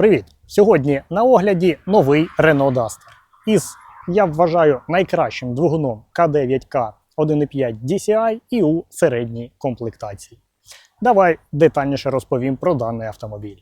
Привіт! Сьогодні на огляді новий Renault Duster із, я вважаю, найкращим двигуном К9К 1.5 DCI і у середній комплектації. Давай детальніше розповім про даний автомобіль.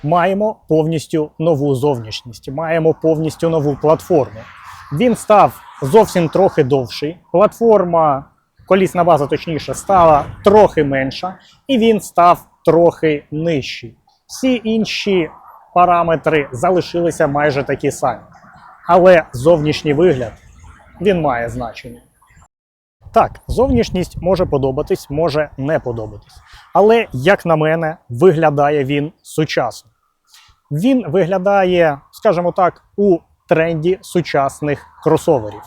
Маємо повністю нову зовнішність, маємо повністю нову платформу. Він став зовсім трохи довший, платформа, колісна база точніше, стала трохи менша і він став трохи нижчий. Всі інші параметри залишилися майже такі самі. Але зовнішній вигляд, він має значення. Так, зовнішність може подобатись, може не подобатись. Але, як на мене, виглядає він сучасно. Він виглядає, скажімо так, у тренді сучасних кросоверів.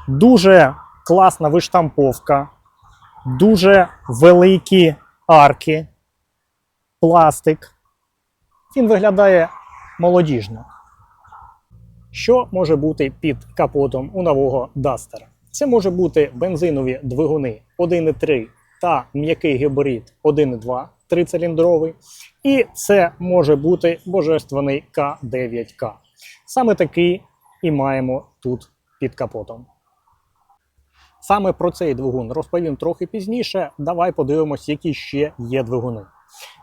Дуже класна виштамповка, дуже великі арки, пластик. Він виглядає молодіжно. Що може бути під капотом у нового Дастера? Це може бути бензинові двигуни 1.3 та м'який гібрид 1.2 трициліндровий. І це може бути божественний К9К. Саме такий і маємо тут під капотом. Саме про цей двигун розповім трохи пізніше. Давай подивимось, які ще є двигуни.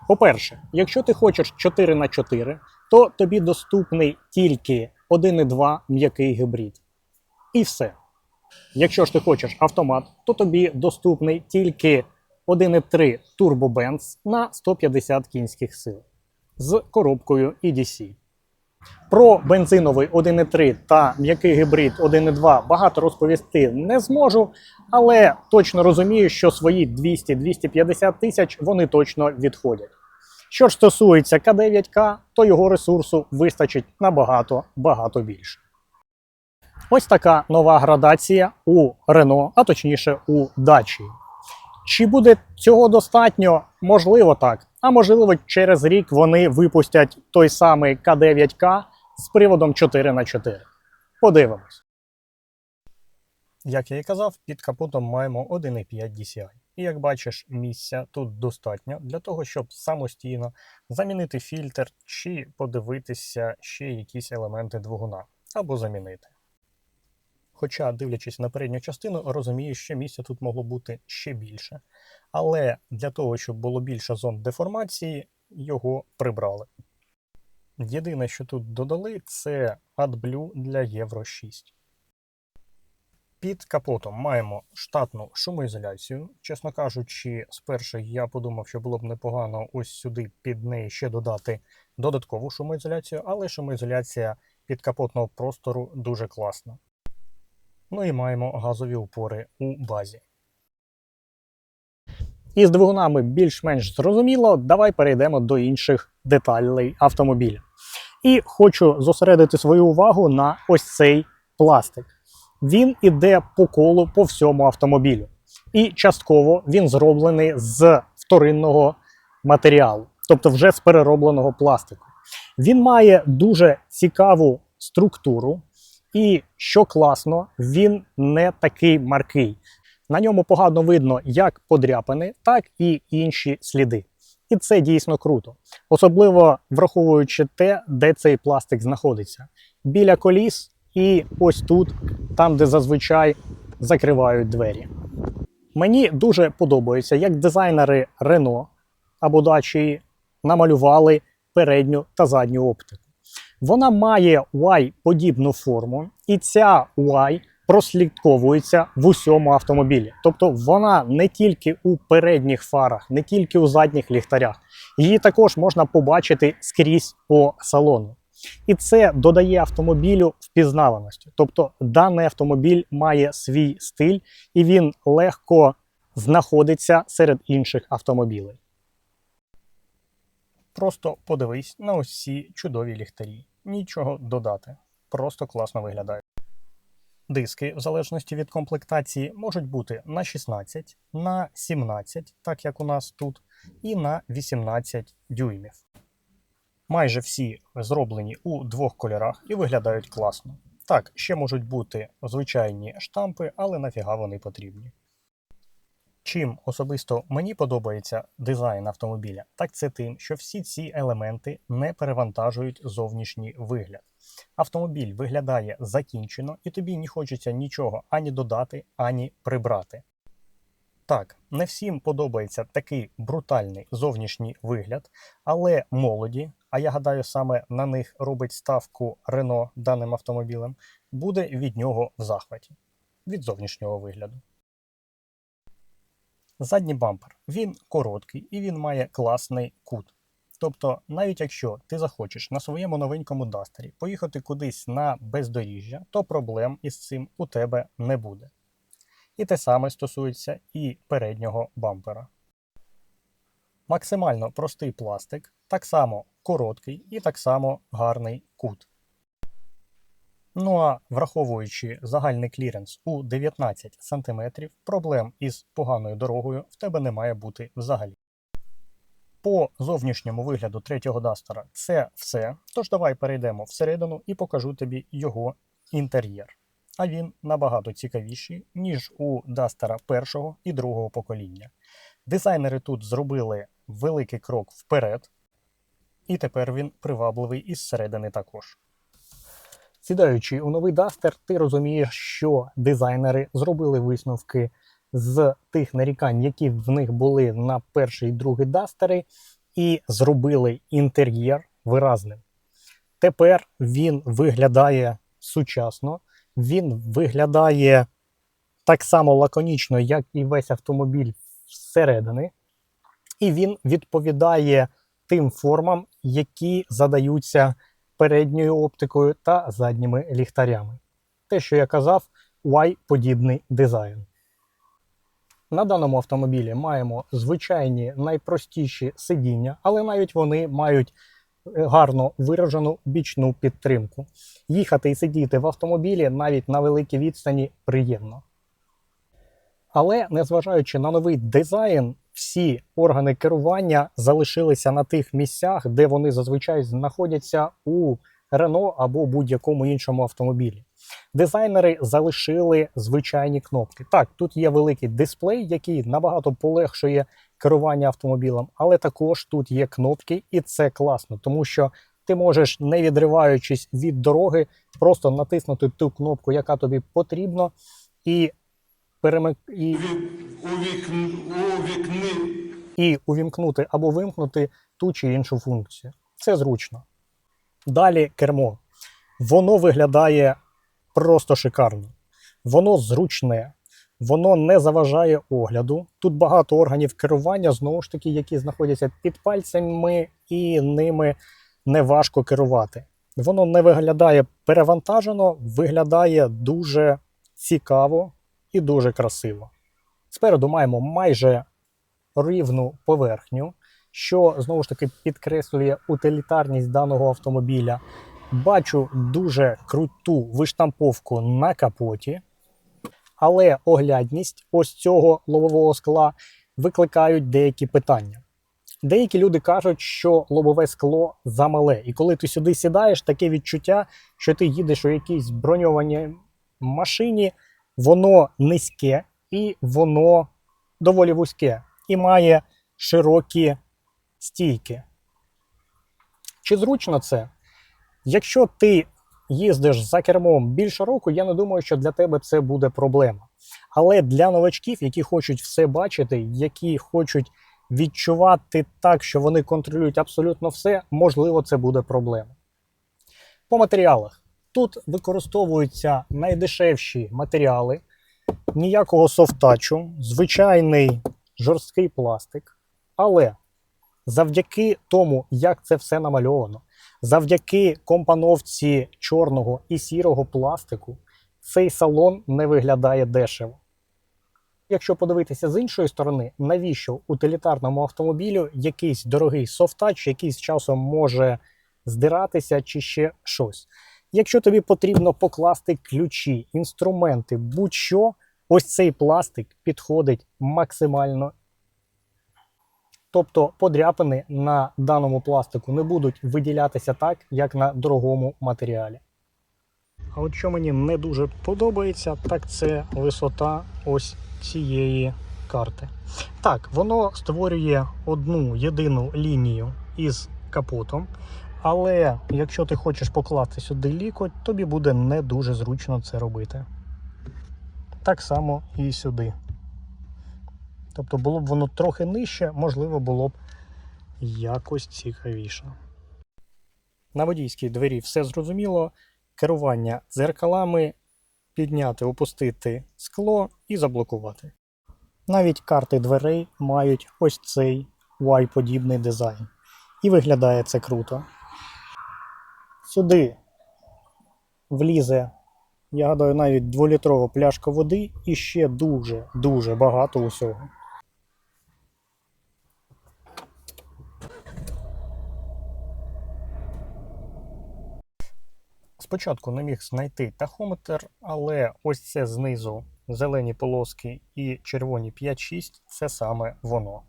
По-перше, якщо ти хочеш 4х4, то тобі доступний тільки 1.2 м'який гібрид. І все. Якщо ж ти хочеш автомат, то тобі доступний тільки 1.3 Turbo Benz на 150 кінських сил з коробкою EDC. Про бензиновий 1.3 та м'який гібрид 1.2 багато розповісти не зможу, але точно розумію, що свої 200-250 тисяч вони точно відходять. Що ж стосується К9К, то його ресурсу вистачить набагато більше. Ось така нова градація у Renault, а точніше у Dacia. Чи буде цього достатньо? Можливо так. А можливо через рік вони випустять той самий К9К з приводом 4х4. Подивимось. Як я і казав, під капотом маємо 1.5 DCI. І як бачиш, місця тут достатньо для того, щоб самостійно замінити фільтр чи подивитися ще якісь елементи двигуна. Або замінити. Хоча, дивлячись на передню частину, розумію, що місця тут могло бути ще більше. Але для того, щоб було більше зон деформації, його прибрали. Єдине, що тут додали, це AdBlue для Євро 6. Під капотом маємо штатну шумоізоляцію. Чесно кажучи, спершу я подумав, що було б непогано ось сюди під неї ще додати додаткову шумоізоляцію, але шумоізоляція підкапотного простору дуже класна. Ну і маємо газові упори у базі. Із двигунами більш-менш зрозуміло, давай перейдемо до інших деталей автомобіля. І хочу зосередити свою увагу на ось цей пластик. Він іде по колу по всьому автомобілю. І частково він зроблений з вторинного матеріалу, тобто вже з переробленого пластику. Він має дуже цікаву структуру. І, що класно, він не такий маркий. На ньому погано видно як подряпини, так і інші сліди. І це дійсно круто. Особливо враховуючи те, де цей пластик знаходиться. Біля коліс і ось тут, там де зазвичай закривають двері. Мені дуже подобається, як дизайнери Renault або Dacia намалювали передню та задню оптику. Вона має Y-подібну форму, і ця Y прослідковується в усьому автомобілі. Тобто вона не тільки у передніх фарах, не тільки у задніх ліхтарях. Її також можна побачити скрізь по салону. І це додає автомобілю впізнаваності. Тобто даний автомобіль має свій стиль і він легко знаходиться серед інших автомобілей. Просто подивись на ось ці чудові ліхтарі. Нічого додати. Просто класно виглядає. Диски, в залежності від комплектації, можуть бути на 16, на 17, так як у нас тут, і на 18 дюймів. Майже всі зроблені у двох кольорах і виглядають класно. Так, ще можуть бути звичайні штампи, але нафіга вони потрібні. Чим особисто мені подобається дизайн автомобіля, так це тим, що всі ці елементи не перевантажують зовнішній вигляд. Автомобіль виглядає закінчено і тобі не хочеться нічого ані додати, ані прибрати. Так, не всім подобається такий брутальний зовнішній вигляд, але молоді, а я гадаю саме на них робить ставку Renault даним автомобілем, буде від нього в захваті, від зовнішнього вигляду. Задній бампер. Він короткий і він має класний кут. Тобто, навіть якщо ти захочеш на своєму новенькому Дастері поїхати кудись на бездоріжжя, то проблем із цим у тебе не буде. І те саме стосується і переднього бампера. Максимально простий пластик, так само короткий і так само гарний кут. Ну а враховуючи загальний кліренс у 19 см, проблем із поганою дорогою в тебе не має бути взагалі. По зовнішньому вигляду третього Дастера це все, тож давай перейдемо всередину і покажу тобі його інтер'єр. А він набагато цікавіший, ніж у Дастера першого і другого покоління. Дизайнери тут зробили великий крок вперед, і тепер він привабливий із середини також. Сідаючи у новий Дастер, ти розумієш, що дизайнери зробили висновки з тих нарікань, які в них були на перший і другий Дастери, і зробили інтер'єр виразним. Тепер він виглядає сучасно, він виглядає так само лаконічно, як і весь автомобіль зсередини, і він відповідає тим формам, які задаються передньою оптикою та задніми ліхтарями. Те, що я казав, Y-подібний дизайн. На даному автомобілі маємо звичайні найпростіші сидіння, але навіть вони мають гарно виражену бічну підтримку. Їхати і сидіти в автомобілі навіть на великій відстані приємно. Але, незважаючи на новий дизайн, всі органи керування залишилися на тих місцях, де вони зазвичай знаходяться у Renault або будь-якому іншому автомобілі. Дизайнери залишили звичайні кнопки. Так, тут є великий дисплей, який набагато полегшує керування автомобілем, але також тут є кнопки, і це класно, тому що ти можеш, не відриваючись від дороги, просто натиснути ту кнопку, яка тобі потрібна, і увімкнути або вимкнути ту чи іншу функцію. Це зручно. Далі кермо. Воно виглядає просто шикарно. Воно зручне, воно не заважає огляду. Тут багато органів керування, знову ж таки, які знаходяться під пальцями, і ними не важко керувати. Воно не виглядає перевантажено, виглядає дуже цікаво і дуже красиво. Спереду маємо майже рівну поверхню, що, знову ж таки, підкреслює утилітарність даного автомобіля. Бачу дуже круту виштамповку на капоті, але оглядність ось цього лобового скла викликають деякі питання. Деякі люди кажуть, що лобове скло замале, і коли ти сюди сідаєш, таке відчуття, що ти їдеш у якійсь броньованій машині, воно низьке і воно доволі вузьке і має широкі стійки. Чи зручно це? Якщо ти їздиш за кермом більше року, я не думаю, що для тебе це буде проблема. Але для новачків, які хочуть все бачити, які хочуть відчувати так, що вони контролюють абсолютно все, можливо, це буде проблема. По матеріалах. Тут використовуються найдешевші матеріали, ніякого софтачу, звичайний жорсткий пластик. Але завдяки тому, як це все намальовано, Завдяки компоновці чорного і сірого пластику цей салон не виглядає дешево. Якщо подивитися з іншої сторони, навіщо утилітарному автомобілю якийсь дорогий софт-тач, який з часом може здиратися чи ще щось. Якщо тобі потрібно покласти ключі, інструменти, будь-що, ось цей пластик підходить максимально. Тобто подряпини на даному пластику не будуть виділятися так, як на дорогому матеріалі. А от що мені не дуже подобається, так це висота ось цієї карти. Так, воно створює одну єдину лінію із капотом, але якщо ти хочеш покласти сюди лікоть, тобі буде не дуже зручно це робити. Так само і сюди. Тобто було б воно трохи нижче, можливо, було б якось цікавіше. На водійській двері все зрозуміло. Керування дзеркалами, підняти, опустити скло і заблокувати. Навіть карти дверей мають ось цей Y-подібний дизайн. І виглядає це круто. Сюди влізе, я гадаю, навіть 2-літрова пляшка води і ще дуже багато усього. Спочатку не міг знайти тахометр, але ось це знизу зелені полоски і червоні 5-6 – це саме воно.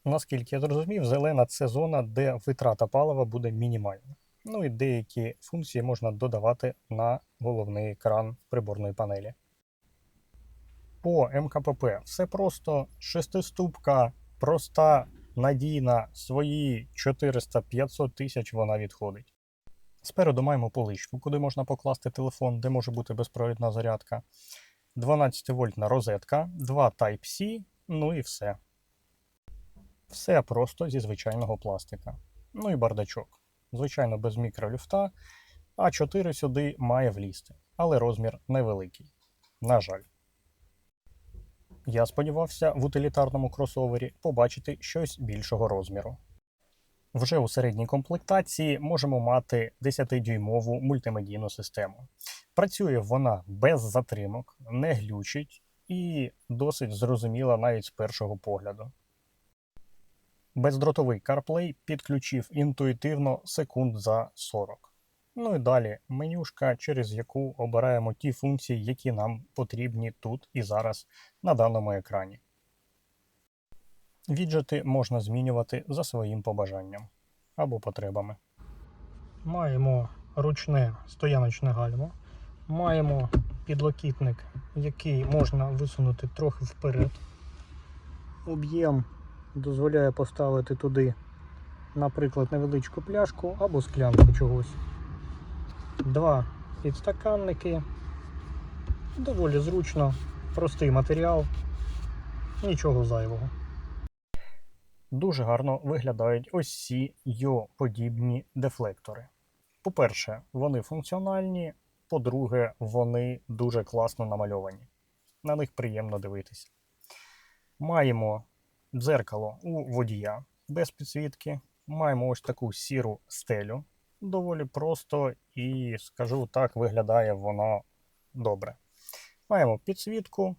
Наскільки я зрозумів, зелена – це зона, де витрата палива буде мінімальна. Ну і деякі функції можна додавати на головний екран приборної панелі. По МКПП все просто, 6-ступка, проста, надійна, свої 400-500 тисяч вона відходить. Спереду маємо поличку, куди можна покласти телефон, де може бути безпровідна зарядка. 12-вольтна розетка, 2 Type-C, ну і все. Все просто зі звичайного пластика. Ну і бардачок. Звичайно, без мікролюфта, а 4 сюди має влізти, але розмір невеликий. На жаль. Я сподівався в утилітарному кросовері побачити щось більшого розміру. Вже у середній комплектації можемо мати 10-дюймову мультимедійну систему. Працює вона без затримок, не глючить і досить зрозуміла навіть з першого погляду. Бездротовий CarPlay підключив інтуїтивно секунд за 40. Ну і далі менюшка, через яку обираємо ті функції, які нам потрібні тут і зараз на даному екрані. Віджити можна змінювати за своїм побажанням або потребами. Маємо ручне стояночне гальмо. Маємо підлокітник, який можна висунути трохи вперед. Об'єм дозволяє поставити туди, наприклад, невеличку пляшку або склянку чогось. 2 підстаканники. Доволі зручно, простий матеріал, нічого зайвого. Дуже гарно виглядають ось ці йо-подібні дефлектори. По-перше, вони функціональні, по-друге, вони дуже класно намальовані. На них приємно дивитися. Маємо дзеркало у водія без підсвітки. Маємо ось таку сіру стелю. Доволі просто і, скажу так, виглядає воно добре. Маємо підсвітку,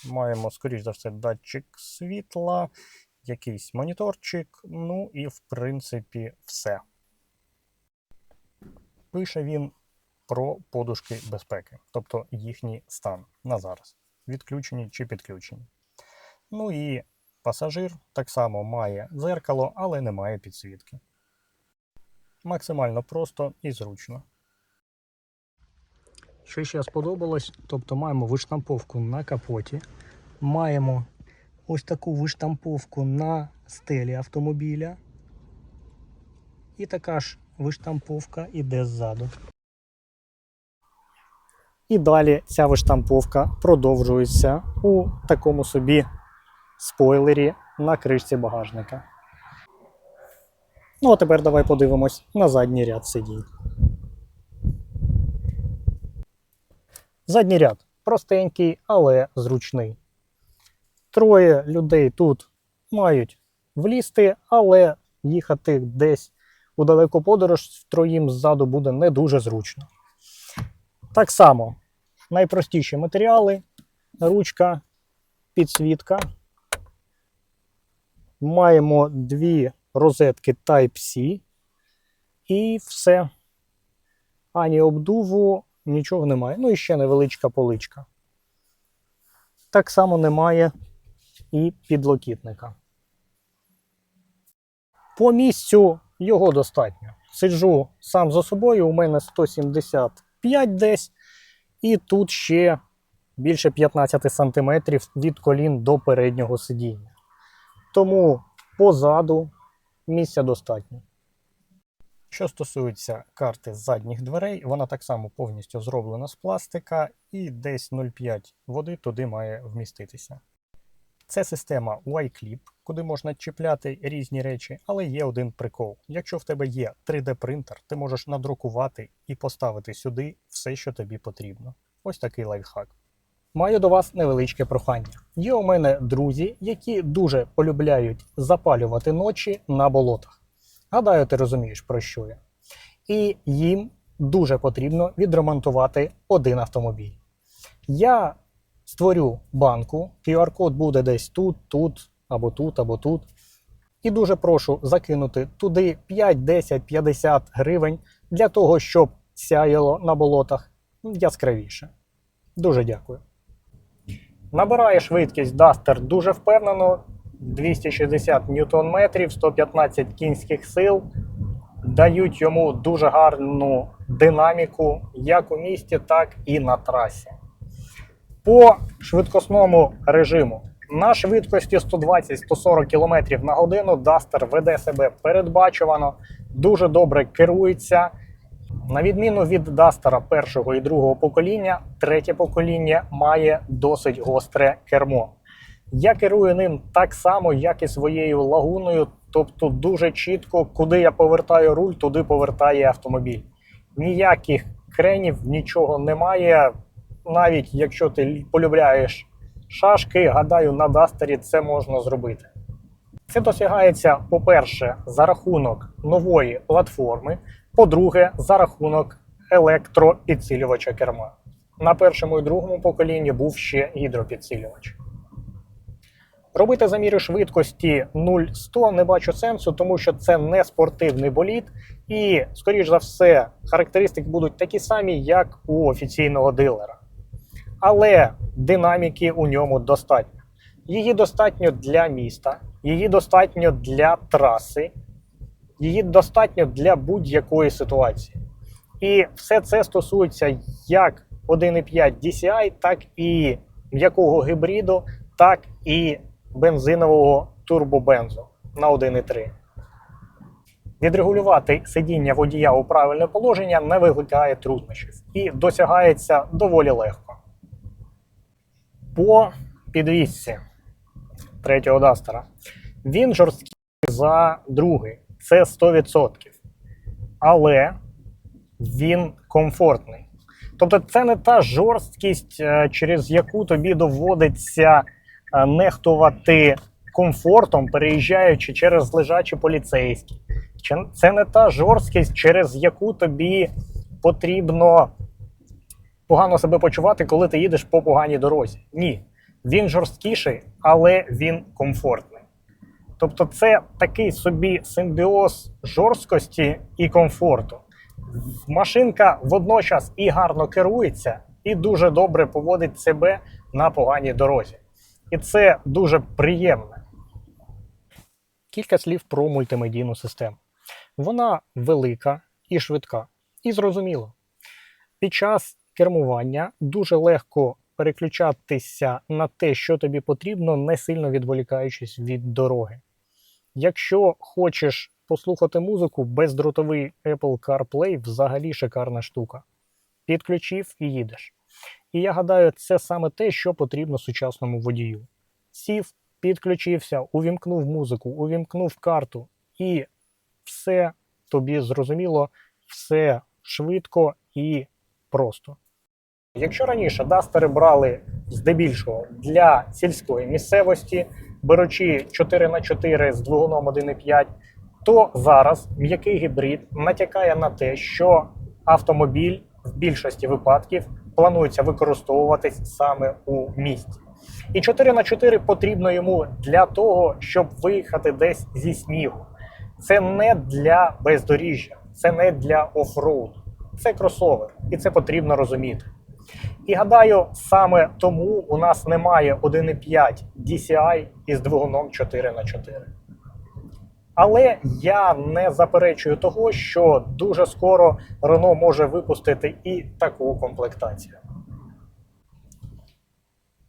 маємо, скоріш за все, датчик світла, якийсь моніторчик, ну і, в принципі, все. Пише він про подушки безпеки, тобто їхній стан на зараз. Відключені чи підключені. Ну і пасажир так само має дзеркало, але не має підсвітки. Максимально просто і зручно. Що ще сподобалось, тобто маємо виштамповку на капоті, маємо ось таку виштамповку на стелі автомобіля. І така ж виштамповка іде ззаду. І далі ця виштамповка продовжується у такому собі спойлері на кришці багажника. Ну а тепер давай подивимось на задній ряд сидінь. Задній ряд простенький, але зручний. 3 людей тут мають влізти, але їхати десь у далеку подорож втроїм ззаду буде не дуже зручно. Так само, найпростіші матеріали, ручка, підсвітка. Маємо дві розетки Type-C і все. Ані обдуву, нічого немає. Ну і ще невеличка поличка. Так само немає і підлокітника. По місцю його достатньо. Сиджу сам за собою, у мене 175 десь, і тут ще більше 15 см від колін до переднього сидіння. Тому позаду місця достатньо. Що стосується карти задніх дверей, вона так само повністю зроблена з пластика і десь 0,5 води туди має вміститися. Це система Y-Clip, куди можна чіпляти різні речі, але є один прикол. Якщо в тебе є 3D-принтер, ти можеш надрукувати і поставити сюди все, що тобі потрібно. Ось такий лайфхак. Маю до вас невеличке прохання. Є у мене друзі, які дуже полюбляють запалювати ночі на болотах. Гадаю, ти розумієш, про що я. І їм дуже потрібно відремонтувати один автомобіль. Я створю банку, QR-код буде десь тут, тут, або тут, або тут. І дуже прошу закинути туди 5, 10, 50 гривень для того, щоб сяяло на болотах яскравіше. Дуже дякую. Набирає швидкість Duster дуже впевнено. 260 Нм, 115 кінських сил. Дають йому дуже гарну динаміку як у місті, так і на трасі. По швидкісному режиму. На швидкості 120-140 км на годину Duster веде себе передбачувано, дуже добре керується. На відміну від Duster першого і другого покоління, третє покоління має досить гостре кермо. Я керую ним так само, як і своєю лагуною, тобто дуже чітко, куди я повертаю руль, туди повертає автомобіль. Ніяких кренів, нічого немає, навіть якщо ти полюбляєш шашки, гадаю, на Дастері це можна зробити. Це досягається, по-перше, за рахунок нової платформи, по-друге, за рахунок електропідсилювача керма. На першому і другому поколінні був ще гідропідсилювач. Робити заміри швидкості 0-100 не бачу сенсу, тому що це не спортивний болід і, скоріш за все, характеристики будуть такі самі, як у офіційного дилера. Але динаміки у ньому достатньо. Її достатньо для міста, її достатньо для траси, її достатньо для будь-якої ситуації. І все це стосується як 1,5 DCI, так і м'якого гібриду, так і бензинового турбобензу на 1,3. Відрегулювати сидіння водія у правильне положення не викликає труднощів і досягається доволі легко. По підвісці третього Дастера. Він жорсткий за другий, це 100%. Але він комфортний. Тобто це не та жорсткість, через яку тобі доводиться нехтувати комфортом, переїжджаючи через лежачі поліцейські. Це не та жорсткість, через яку тобі потрібно погано себе почувати, коли ти їдеш по поганій дорозі. Ні. Він жорсткіший, але він комфортний. Тобто це такий собі симбіоз жорсткості і комфорту. Машинка водночас і гарно керується, і дуже добре поводить себе на поганій дорозі. І це дуже приємно. Кілька слів про мультимедійну систему. Вона велика і швидка. І зрозуміло. Під час кермування дуже легко переключатися на те, що тобі потрібно, не сильно відволікаючись від дороги. Якщо хочеш послухати музику, бездротовий Apple CarPlay взагалі шикарна штука. Підключив і їдеш. І я гадаю, це саме те, що потрібно сучасному водію. Сів, підключився, увімкнув музику, увімкнув карту і все тобі зрозуміло, все швидко і просто. Якщо раніше Дастери брали здебільшого для сільської місцевості, беручи 4х4 з двигуном 1,5, то зараз м'який гібрид натякає на те, що автомобіль в більшості випадків планується використовуватись саме у місті. І 4х4 потрібно йому для того, щоб виїхати десь зі снігу. Це не для бездоріжжя, це не для офроуду. Це кросовер, і це потрібно розуміти. І гадаю, саме тому у нас немає 1.5 DCI із двигуном 4х4. Але я не заперечую того, що дуже скоро Renault може випустити і таку комплектацію.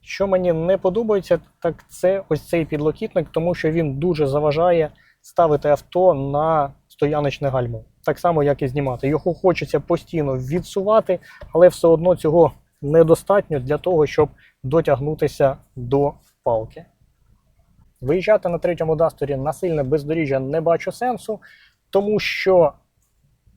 Що мені не подобається, так це ось цей підлокітник, тому що він дуже заважає ставити авто на стояночне гальмо. Так само, як і знімати. Його хочеться постійно відсувати, але все одно цього недостатньо для того, щоб дотягнутися до палки. Виїжджати на третьому Дастері на сильне бездоріжжя не бачу сенсу, тому що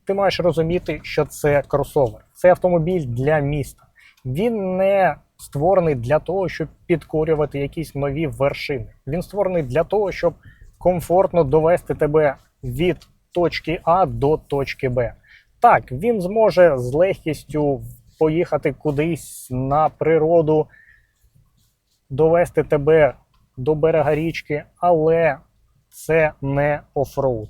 ти маєш розуміти, що це кросовер. Це автомобіль для міста. Він не створений для того, щоб підкорювати якісь нові вершини. Він створений для того, щоб комфортно довести тебе від точки А до точки Б. Так, він зможе з легкістю поїхати кудись на природу, довести тебе до берега річки, але це не офроуд.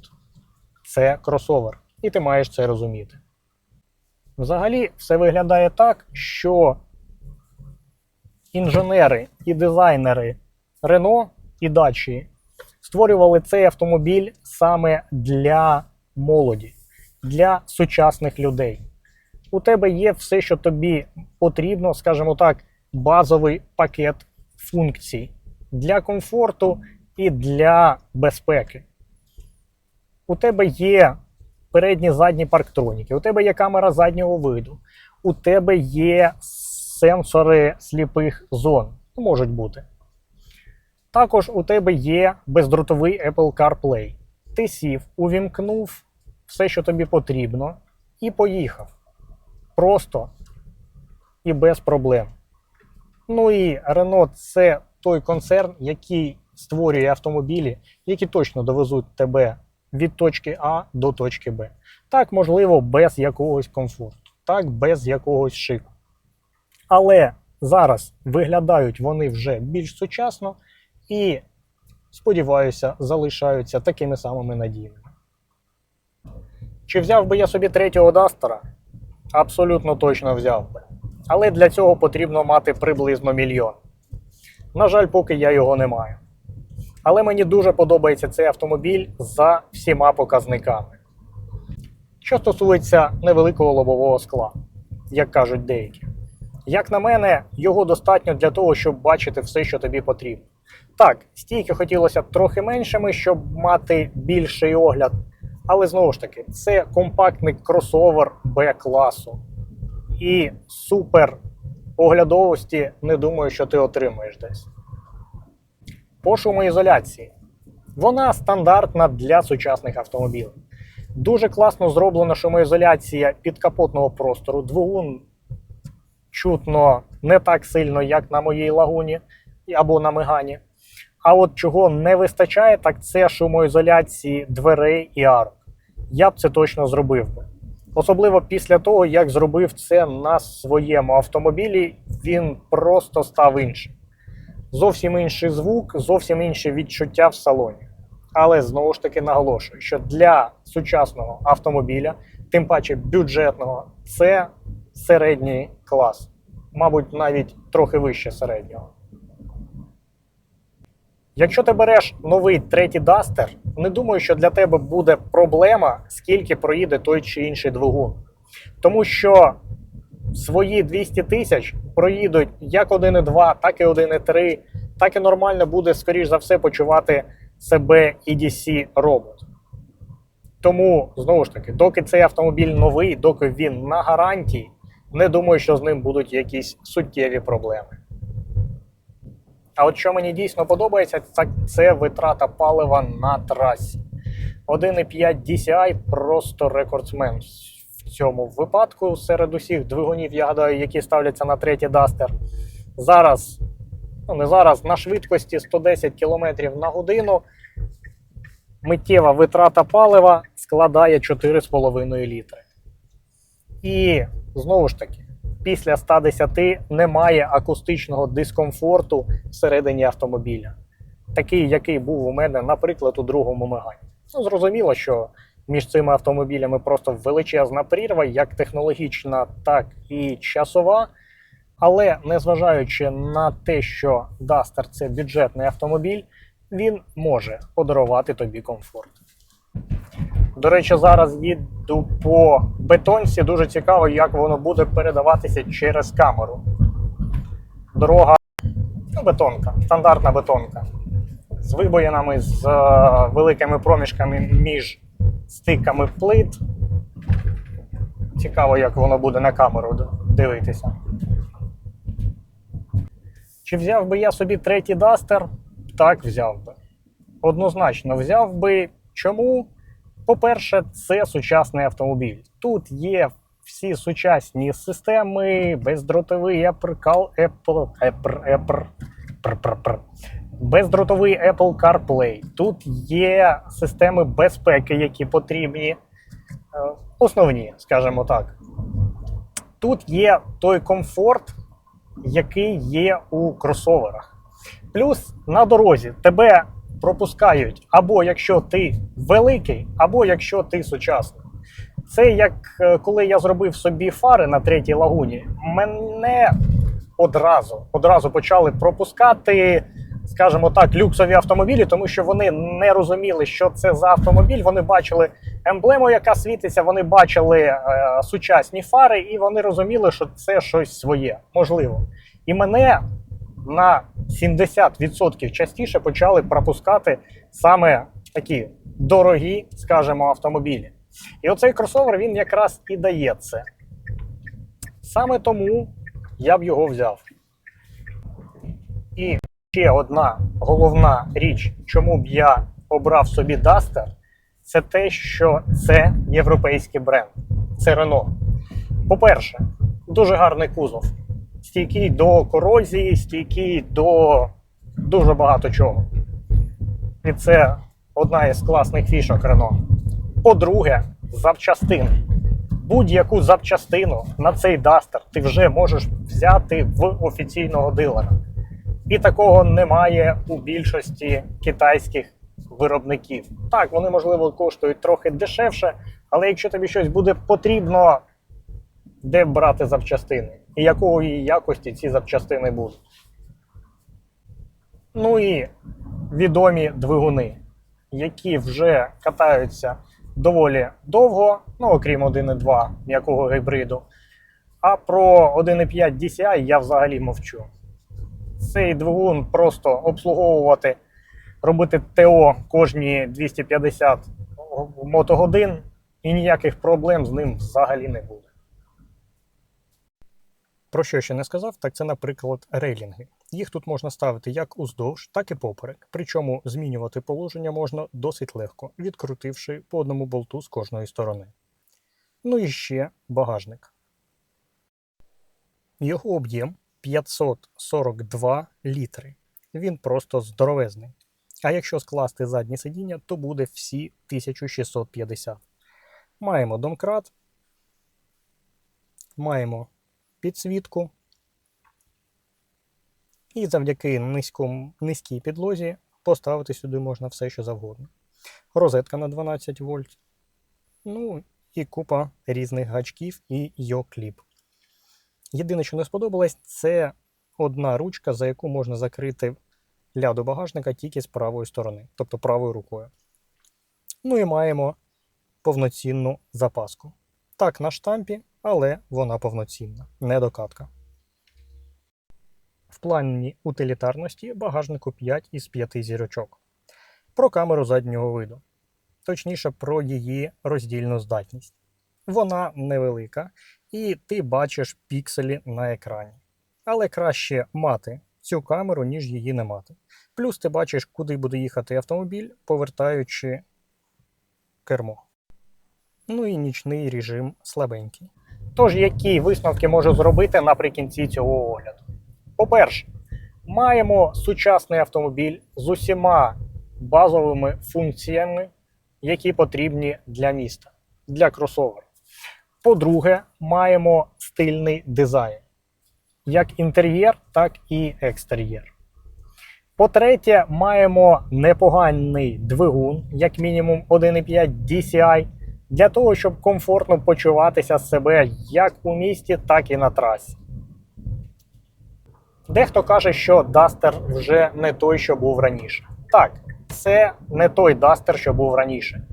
Це кросовер. І ти маєш це розуміти. Взагалі, все виглядає так, що інженери і дизайнери Renault і Dacia створювали цей автомобіль саме для молоді, для сучасних людей. У тебе є все, що тобі потрібно, скажімо так, базовий пакет функцій для комфорту і для безпеки. У тебе є передні задні парктроніки, у тебе є камера заднього виду, у тебе є сенсори сліпих зон, можуть бути. Також у тебе є бездротовий Apple CarPlay. Ти сів, увімкнув все, що тобі потрібно, і поїхав. Просто і без проблем. Ну і Renault – це той концерн, який створює автомобілі, які точно довезуть тебе від точки А до точки Б. Так, можливо, без якогось комфорту, так, без якогось шику. Але зараз виглядають вони вже більш сучасно і, сподіваюся, залишаються такими самими надійними. Чи взяв би я собі третього Дастера? Абсолютно точно взяв би. Але для цього потрібно мати приблизно 1 мільйон. На жаль, поки я його не маю. Але мені дуже подобається цей автомобіль за всіма показниками. Що стосується невеликого лобового скла, як кажуть деякі. Як на мене, його достатньо для того, щоб бачити все, що тобі потрібно. Так, стійки хотілося б трохи меншими, щоб мати більший огляд. Але знову ж таки, це компактний кросовер Б-класу. І супер оглядовості не думаю, що ти отримаєш десь. По шумоізоляції. Вона стандартна для сучасних автомобілів. Дуже класно зроблена шумоізоляція підкапотного простору. Двигун чутно не так сильно, як на моїй лагуні або на Мегані. А от чого не вистачає, так це шумоізоляції дверей і арок. Я б це точно зробив би. Особливо після того, як зробив це на своєму автомобілі, він просто став іншим. Зовсім інший звук, зовсім інше відчуття в салоні. Але знову ж таки наголошую, що для сучасного автомобіля, тим паче бюджетного, це середній клас. Мабуть, навіть трохи вище середнього. Якщо ти береш новий третій Duster, не думаю, що для тебе буде проблема, скільки проїде той чи інший двигун. Тому що свої 200 тисяч проїдуть як 1.2, так і 1.3, так і нормально буде, скоріш за все, почувати себе EDC робот. Тому, знову ж таки, доки цей автомобіль новий, доки він на гарантії, не думаю, що з ним будуть якісь суттєві проблеми. А от що мені дійсно подобається, так це витрата палива на трасі. 1.5 DCI просто рекордсмен в цьому випадку серед усіх двигунів, я гадаю, які ставляться на третій Duster. Зараз, не зараз, на швидкості 110 км на годину миттєва витрата палива складає 4,5 літри. І, знову ж таки, після 110 немає акустичного дискомфорту всередині автомобіля. Такий, який був у мене, наприклад, у другому Мегані. Ну, зрозуміло, що між цими автомобілями просто величезна прірва, як технологічна, так і часова. Але, незважаючи на те, що Duster – це бюджетний автомобіль, він може подарувати тобі комфорт. До речі, зараз їду по бетонці. Дуже цікаво, як воно буде передаватися через камеру. Дорога, бетонка, стандартна бетонка. З вибоїнами, з великими проміжками між стиками плит. Цікаво, як воно буде на камеру дивитися. Чи взяв би я собі третій Duster? Так, взяв би. Однозначно взяв би. Чому? По-перше, це сучасний автомобіль. Тут є всі сучасні системи, бездротовий бездротовий Apple CarPlay. Тут є системи безпеки, які потрібні. Основні, скажімо так. Тут є той комфорт, який є у кросоверах. Плюс на дорозі тебе пропускають або якщо ти великий, або якщо ти сучасний. Це як коли я зробив собі фари на третій лагуні, мене одразу почали пропускати, скажімо так, люксові автомобілі, тому що вони не розуміли, що це за автомобіль, вони бачили емблему, яка світиться, вони бачили сучасні фари, і вони розуміли, що це щось своє, можливо. І мене на 70% частіше почали пропускати саме такі дорогі, скажімо, автомобілі. І оцей кросовер, він якраз і дає це. Саме тому я б його взяв. І ще одна головна річ, чому б я обрав собі Duster, це те, що це європейський бренд. Це Renault. По-перше, дуже гарний кузов. Стійкий до корозії, стійкий до дуже багато чого. І це одна із класних фішок Renault. По-друге, запчастини. Будь-яку запчастину на цей Duster ти вже можеш взяти в офіційного дилера. І такого немає у більшості китайських виробників. Так, вони, можливо, коштують трохи дешевше, але якщо тобі щось буде потрібно, де брати запчастини? І якої якості ці запчастини будуть? Ну і відомі двигуни, які вже катаються доволі довго, ну окрім 1.2 м'якого гібриду. А про 1.5 DCI я взагалі мовчу. Цей двигун просто обслуговувати, робити ТО кожні 250 мотогодин і ніяких проблем з ним взагалі не буде. Про що ще не сказав, так це, наприклад, рейлінги. Їх тут можна ставити як уздовж, так і поперек. Причому змінювати положення можна досить легко, відкрутивши по одному болту з кожної сторони. Ну і ще багажник. Його об'єм 542 літри. Він просто здоровезний. А якщо скласти заднє сидіння, то буде всі 1650. Маємо домкрат, маємо підсвітку. І завдяки низькій підлозі поставити сюди можна все, що завгодно. Розетка на 12 вольт. Ну і купа різних гачків і йо-кліп. Єдине, що не сподобалось, це одна ручка, за яку можна закрити ляду багажника тільки з правої сторони, тобто правою рукою. Ну і маємо повноцінну запаску. Так, на штампі, але вона повноцінна, не докатка. В плані утилітарності багажнику 5 із 5 зірочок. Про камеру заднього виду. Точніше, про її роздільну здатність. Вона невелика, і ти бачиш пікселі на екрані. Але краще мати цю камеру, ніж її не мати. Плюс ти бачиш, куди буде їхати автомобіль, повертаючи кермо. Ну і нічний режим слабенький. Тож, які висновки можу зробити наприкінці цього огляду? По-перше, маємо сучасний автомобіль з усіма базовими функціями, які потрібні для міста, для кросоверу. По-друге, маємо стильний дизайн. Як інтер'єр, так і екстер'єр. По-третє, маємо непоганий двигун, як мінімум 1,5 DCI, для того, щоб комфортно почуватися себе як у місті, так і на трасі. Дехто каже, що Duster вже не той, що був раніше. Так, це не той Duster, що був раніше.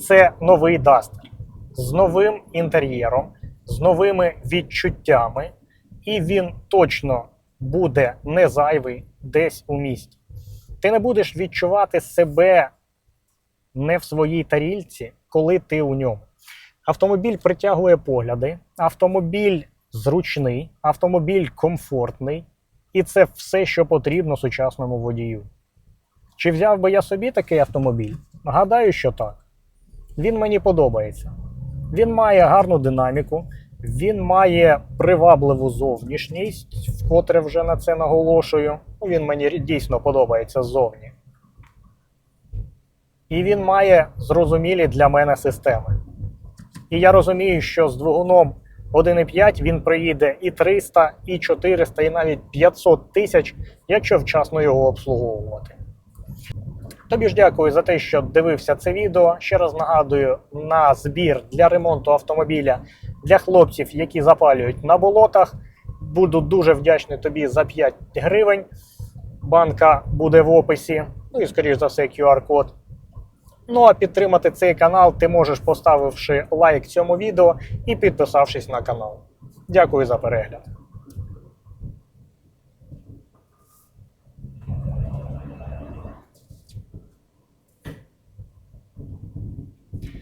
Це новий Duster. З новим інтер'єром, з новими відчуттями, і він точно буде не зайвий десь у місті. Ти не будеш відчувати себе не в своїй тарілці, коли ти у ньому. Автомобіль притягує погляди, автомобіль зручний, автомобіль комфортний, і це все, що потрібно сучасному водію. Чи взяв би я собі такий автомобіль? Гадаю, що так. Він мені подобається. Він має гарну динаміку, він має привабливу зовнішність, вкотре вже на це наголошую. Він мені дійсно подобається ззовні. І він має зрозумілі для мене системи. І я розумію, що з двигуном 1,5 він приїде і 300, і 400, і навіть 500 тисяч, якщо вчасно його обслуговувати. Тобі ж дякую за те, що дивився це відео. Ще раз нагадую, на збір для ремонту автомобіля для хлопців, які запалюють на болотах. Буду дуже вдячний тобі за 5 гривень. Банка буде в описі, ну і, скоріш за все, QR-код. Ну а підтримати цей канал ти можеш, поставивши лайк цьому відео і підписавшись на канал. Дякую за перегляд.